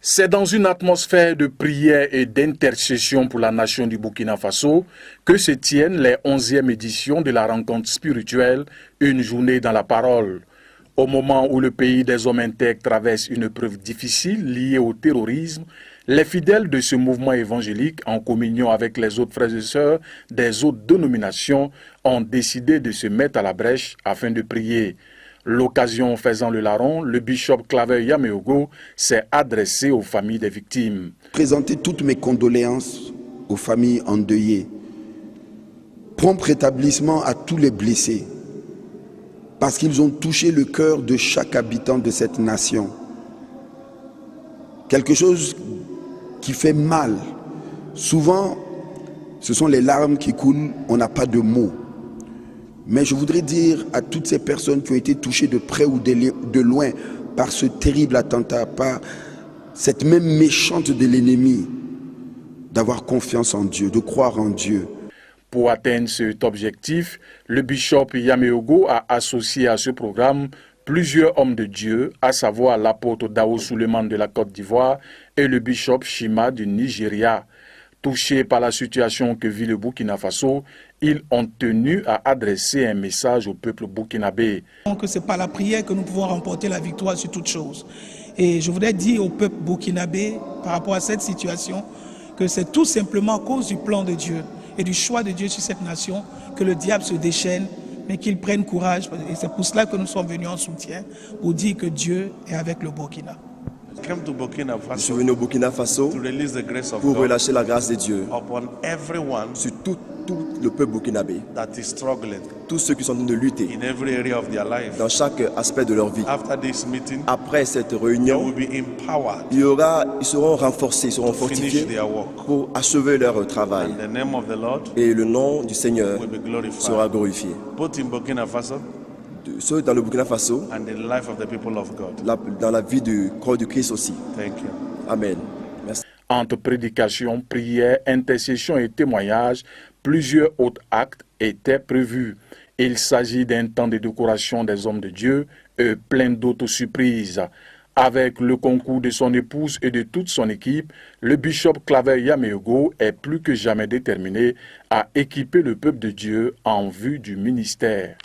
C'est dans une atmosphère de prière et d'intercession pour la nation du Burkina Faso que se tiennent les 11e éditions de la rencontre spirituelle Une journée dans la parole. Au moment où le pays des hommes intègres traverse une épreuve difficile liée au terrorisme, les fidèles de ce mouvement évangélique, en communion avec les autres frères et sœurs des autres dénominations, ont décidé de se mettre à la brèche afin de prier. L'occasion faisant le larron, le bishop Claver Yameogo s'est adressé aux familles des victimes. Présenter toutes mes condoléances aux familles endeuillées. Prompt rétablissement à tous les blessés, parce qu'ils ont touché le cœur de chaque habitant de cette nation. Quelque chose qui fait mal. Souvent, ce sont les larmes qui coulent, on n'a pas de mots. Mais je voudrais dire à toutes ces personnes qui ont été touchées de près ou de loin par ce terrible attentat, par cette même méchante de l'ennemi, d'avoir confiance en Dieu, de croire en Dieu. Pour atteindre cet objectif, le bishop Yameogo a associé à ce programme plusieurs hommes de Dieu, à savoir l'apôtre Dao Suleiman de la Côte d'Ivoire et le bishop Shima du Nigeria. Touchés par la situation que vit le Burkina Faso, ils ont tenu à adresser un message au peuple burkinabé. C'est par la prière que nous pouvons remporter la victoire sur toute chose. Et je voudrais dire au peuple burkinabé, par rapport à cette situation, que c'est tout simplement à cause du plan de Dieu et du choix de Dieu sur cette nation que le diable se déchaîne, mais qu'il prenne courage. Et c'est pour cela que nous sommes venus en soutien, pour dire que Dieu est avec le Burkina. Je suis venu au Burkina Faso pour relâcher la grâce de Dieu sur tout le peuple burkinabé, tous ceux qui sont en train de lutter dans chaque aspect de leur vie. Après cette réunion, ils seront renforcés, ils seront fortifiés pour achever leur travail. Et le nom du Seigneur sera glorifié. Ceux dans le Burkina Faso, dans la vie du corps de Christ aussi. Amen. Merci. Entre prédication, prière, intercession et témoignage, plusieurs autres actes étaient prévus. Il s'agit d'un temps de décoration des hommes de Dieu et plein d'autres surprises. Avec le concours de son épouse et de toute son équipe, le bishop Claver Yameogo est plus que jamais déterminé à équiper le peuple de Dieu en vue du ministère.